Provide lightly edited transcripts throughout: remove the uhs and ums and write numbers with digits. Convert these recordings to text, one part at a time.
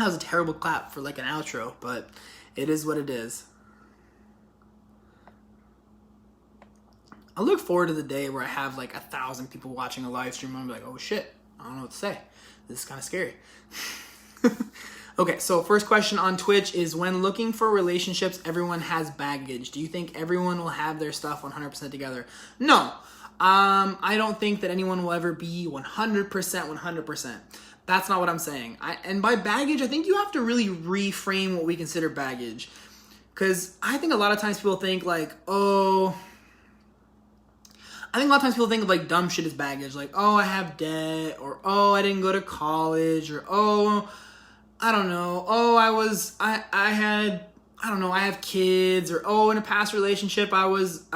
That was a terrible clap for like an outro, but it is what it is. I look forward to the day where I have like 1,000 people watching a live stream. I'm like, oh shit, I don't know what to say. This is kind of scary. Okay, so first question on Twitch is, when looking for relationships, everyone has baggage. Do you think everyone will have their stuff 100% together? No. I don't think that anyone will ever be 100%. That's not what I'm saying. And by baggage, I think you have to really reframe what we consider baggage. Because I think a lot of times people think like, I think a lot of times people think of like dumb shit as baggage. Like, oh, I have debt, or oh, I didn't go to college, or oh, I don't know, oh, I have kids, or oh, in a past relationship I was,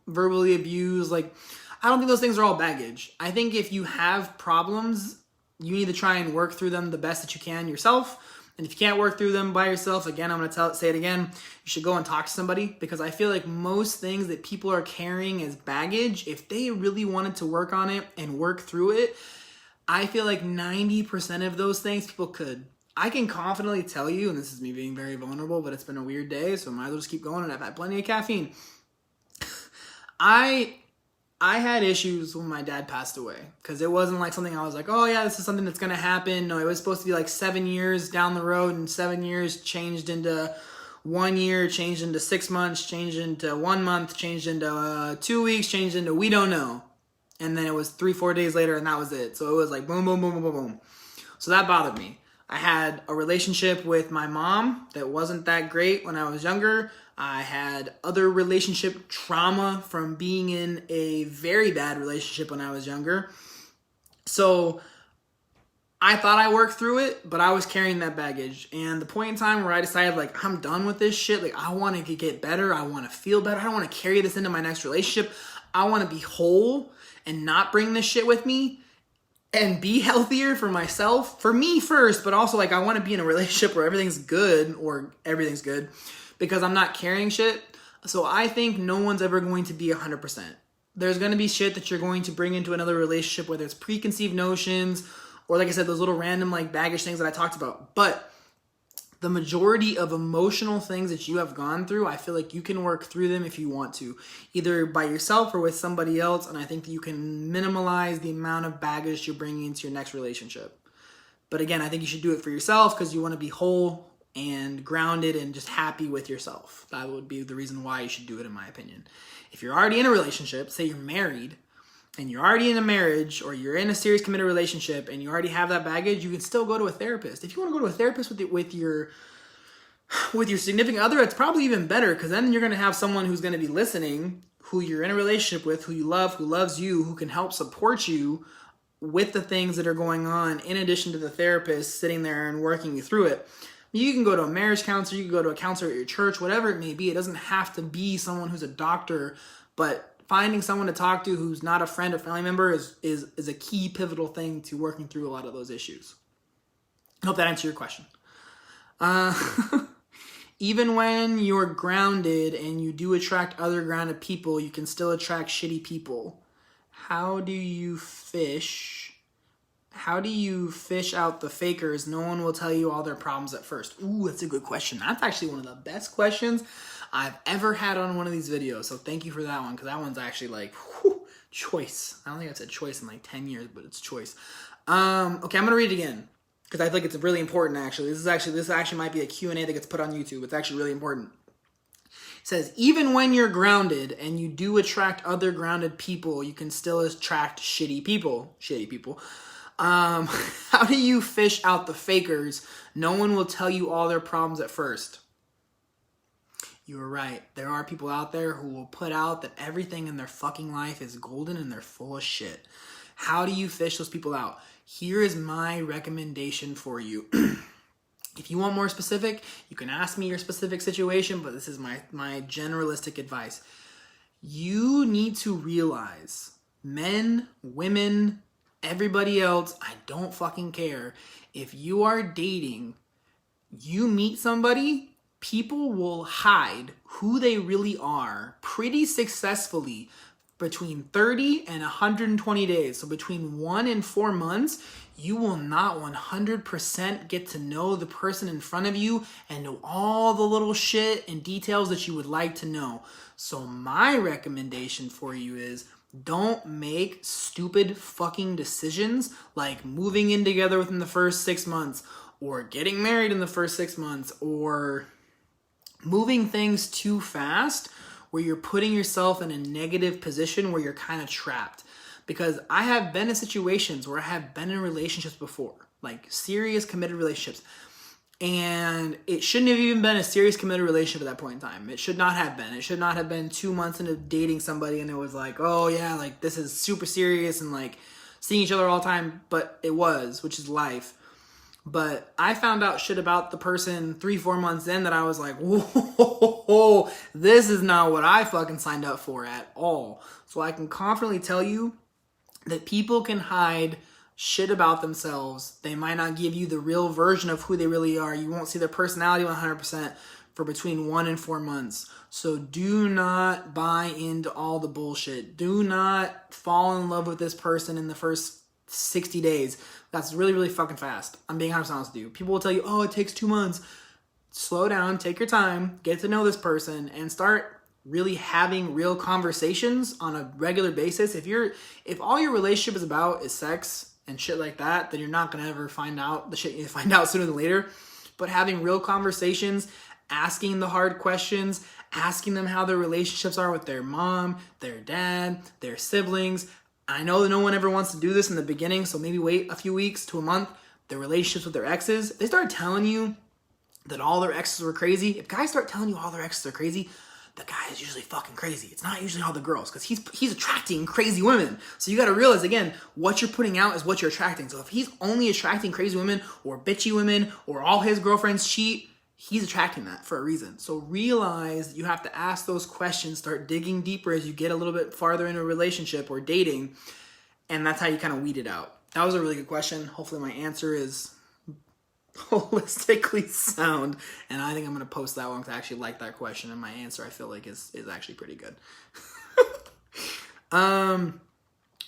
verbally abused. Like, I don't think those things are all baggage. I think if you have problems, you need to try and work through them the best that you can yourself. And if you can't work through them by yourself, again, I'm going to say it again, you should go and talk to somebody, because I feel like most things that people are carrying as baggage, if they really wanted to work on it and work through it, I feel like 90% of those things people could. I can confidently tell you, and this is me being very vulnerable, but it's been a weird day, so I might as well just keep going, and I've had plenty of caffeine. I had issues when my dad passed away, because it wasn't like something I was like, oh yeah, this is something that's going to happen. No, it was supposed to be like 7 years down the road, and 7 years changed into 1 year, changed into 6 months, changed into 1 month, changed into 2 weeks, changed into we don't know. And then it was 3-4 days later, and that was it. So it was like boom, boom, boom, boom, boom, boom. So that bothered me. I had a relationship with my mom that wasn't that great when I was younger. I had other relationship trauma from being in a very bad relationship when I was younger. So I thought I worked through it, but I was carrying that baggage. And the point in time where I decided, like, I'm done with this shit. Like, I want to get better. I want to feel better. I don't want to carry this into my next relationship. I want to be whole and not bring this shit with me and be healthier for myself, for me first, but also like I want to be in a relationship where everything's good because I'm not carrying shit. So I think no one's ever going to be 100%. There's going to be shit that you're going to bring into another relationship, whether it's preconceived notions or, like I said, those little random like baggage things that I talked about. But the majority of emotional things that you have gone through, I feel like you can work through them if you want to, either by yourself or with somebody else. And I think that you can minimize the amount of baggage you're bringing into your next relationship. But again, I think you should do it for yourself because you want to be whole and grounded and just happy with yourself. That would be the reason why you should do it, in my opinion. If you're already in a relationship, say you're married, and you're already in a marriage or you're in a serious committed relationship and you already have that baggage, you can still go to a therapist. If you want to go to a therapist with your significant other, it's probably even better, because then you're going to have someone who's going to be listening, who you're in a relationship with, who you love, who loves you, who can help support you with the things that are going on, in addition to the therapist sitting there and working you through it. You can go to a marriage counselor, you can go to a counselor at your church, whatever it may be. It doesn't have to be someone who's a doctor, but finding someone to talk to who's not a friend or family member is a key pivotal thing to working through a lot of those issues. I hope that answers your question. Even when you're grounded and you do attract other grounded people, you can still attract shitty people. How do you fish out the fakers? No one will tell you all their problems at first. Ooh, that's a good question. That's actually one of the best questions I've ever had on one of these videos. So thank you for that one, because that one's actually like, choice. I don't think I've said choice in like 10 years, but it's choice. Okay, I'm going to read it again, because I think it's really important, actually. This actually might be a Q&A that gets put on YouTube. It's actually really important. It says, even when you're grounded and you do attract other grounded people, you can still attract shitty people. How do you fish out the fakers? No one will tell you all their problems at first. You were right. There are people out there who will put out that everything in their fucking life is golden and they're full of shit. How do you fish those people out? Here is my recommendation for you. If you want more specific, you can ask me your specific situation, but this is my generalistic advice. You need to realize, men, women, everybody else, I don't fucking care. If you are dating, you meet somebody, people will hide who they really are pretty successfully between 30 and 120 days. So between 1 and 4 months, you will not 100% get to know the person in front of you and know all the little shit and details that you would like to know. So my recommendation for you is don't make stupid fucking decisions like moving in together within the first 6 months or getting married in the first 6 months or moving things too fast where you're putting yourself in a negative position where you're kind of trapped. Because I have been in situations where I have been in relationships before, like serious committed relationships. And it shouldn't have even been a serious committed relationship at that point in time. It should not have been. It should not have been 2 months into dating somebody and it was like, oh yeah, like this is super serious and like seeing each other all the time. But it was, which is life. But I found out shit about the person 3-4 months in that I was like, whoa, this is not what I fucking signed up for at all. So I can confidently tell you that people can hide shit about themselves. They might not give you the real version of who they really are. You won't see their personality 100% for between 1 and 4 months. So do not buy into all the bullshit. Do not fall in love with this person in the first 60 days. That's really, really fucking fast. I'm being honest with you. People will tell you, oh, it takes 2 months. Slow down, take your time, get to know this person, and start really having real conversations on a regular basis. If all your relationship is about is sex and shit like that, then you're not gonna ever find out the shit you find out sooner than later. But having real conversations, asking the hard questions, asking them how their relationships are with their mom, their dad, their siblings. I know that no one ever wants to do this in the beginning, so maybe wait a few weeks to a month. Their relationships with their exes, they start telling you that all their exes were crazy. If guys start telling you all their exes are crazy, the guy is usually fucking crazy. It's not usually all the girls because he's attracting crazy women. So you got to realize, again, what you're putting out is what you're attracting. So if he's only attracting crazy women or bitchy women or all his girlfriends cheat, he's attracting that for a reason. So realize you have to ask those questions, start digging deeper as you get a little bit farther into a relationship or dating. And that's how you kind of weed it out. That was a really good question. Hopefully my answer is holistically sound, and I think I'm gonna post that one because I actually like that question, and my answer I feel like is actually pretty good. The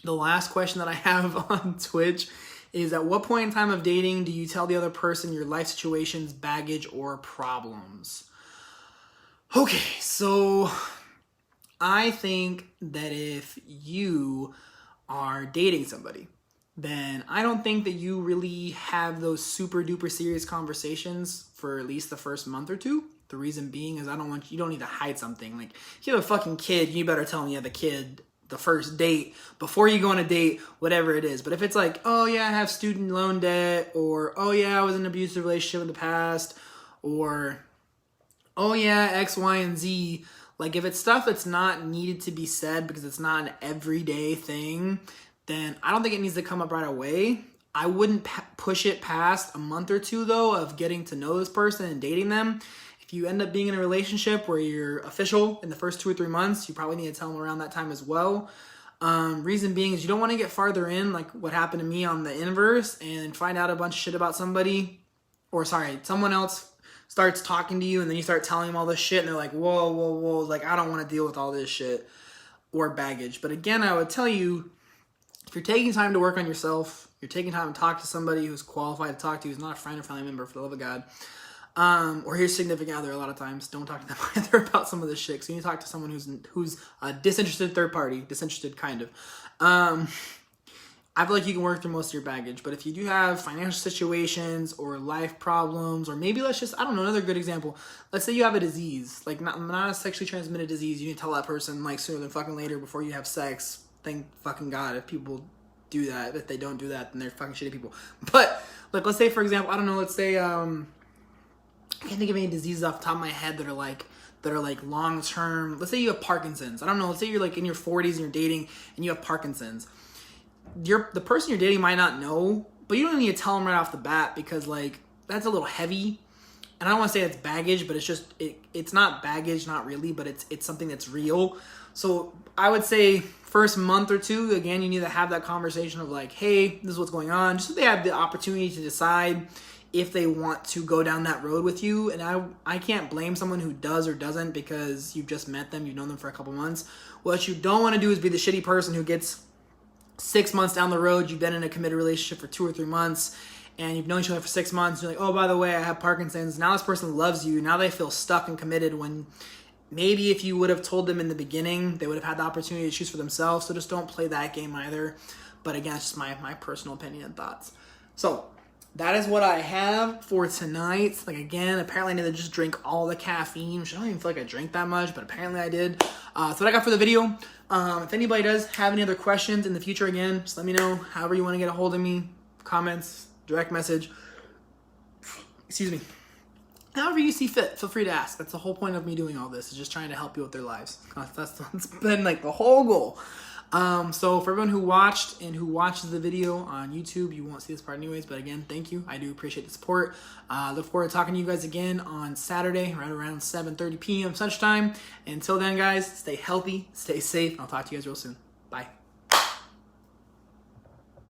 last question that I have on Twitch is, at what point in time of dating do you tell the other person your life situations, baggage, or problems? Okay, so I think that if you are dating somebody, then I don't think that you really have those super duper serious conversations for at least the first month or two. The reason being is you don't need to hide something. Like, if you have a fucking kid, you better tell me you have a kid the first date before you go on a date, whatever it is. But if it's like, oh yeah, I have student loan debt, or oh yeah, I was in an abusive relationship in the past, or oh yeah, X, Y, and Z. Like, if it's stuff that's not needed to be said because it's not an everyday thing, then I don't think it needs to come up right away. I wouldn't push it past a month or two, though, of getting to know this person and dating them. If you end up being in a relationship where you're official in the first 2 or 3 months, you probably need to tell them around that time as well. Reason being is you don't want to get farther in, like what happened to me on the inverse, and find out a bunch of shit about somebody, someone else starts talking to you, and then you start telling them all this shit, and they're like, whoa, like, I don't want to deal with all this shit or baggage. But again, I would tell you, if you're taking time to work on yourself, you're taking time to talk to somebody who's qualified to talk to you, who's not a friend or family member, for the love of God, or your significant other. A lot of times, don't talk to them either about some of this shit. So you need to talk to someone who's a disinterested third party, disinterested kind of. I feel like you can work through most of your baggage, but if you do have financial situations or life problems, or maybe another good example. Let's say you have a disease, like not a sexually transmitted disease. You need to tell that person like sooner than fucking later before you have sex. Thank fucking God if people do that. If they don't do that, then they're fucking shitty people. But like, let's say, for example, let's say I can't think of any diseases off the top of my head that are like long term. Let's say you have Parkinson's. Let's say you're like in your 40s and you're dating and you have Parkinson's. The person you're dating might not know, but you don't need to tell them right off the bat, because like that's a little heavy. And I don't want to say it's baggage, but it's not baggage, not really, but it's something that's real. So I would say first month or two, again, you need to have that conversation of like, hey, this is what's going on, just so they have the opportunity to decide if they want to go down that road with you. And I can't blame someone who does or doesn't, because you've just met them, you've known them for a couple months. What you don't want to do is be the shitty person who gets 6 months down the road, you've been in a committed relationship for 2 or 3 months, and you've known each other for 6 months. You're like, oh, by the way, I have Parkinson's. Now this person loves you. Now they feel stuck and committed, when maybe if you would have told them in the beginning, they would have had the opportunity to choose for themselves. So just don't play that game either. But again, it's just my personal opinion and thoughts. So that is what I have for tonight. Like, again, apparently I need to just drink all the caffeine, which I don't even feel like I drank that much, but apparently I did. So what I got for the video. If anybody does have any other questions in the future, again, just let me know. However you want to get a hold of me, comments, direct message, excuse me. However you see fit, feel free to ask. That's the whole point of me doing all this, is just trying to help you with their lives. That's been like the whole goal. So for everyone who watched and who watches the video on YouTube, you won't see this part anyways, but again, thank you. I do appreciate the support. Look forward to talking to you guys again on Saturday, right around 7:30 p.m. Central Time. Until then, guys, stay healthy, stay safe, and I'll talk to you guys real soon.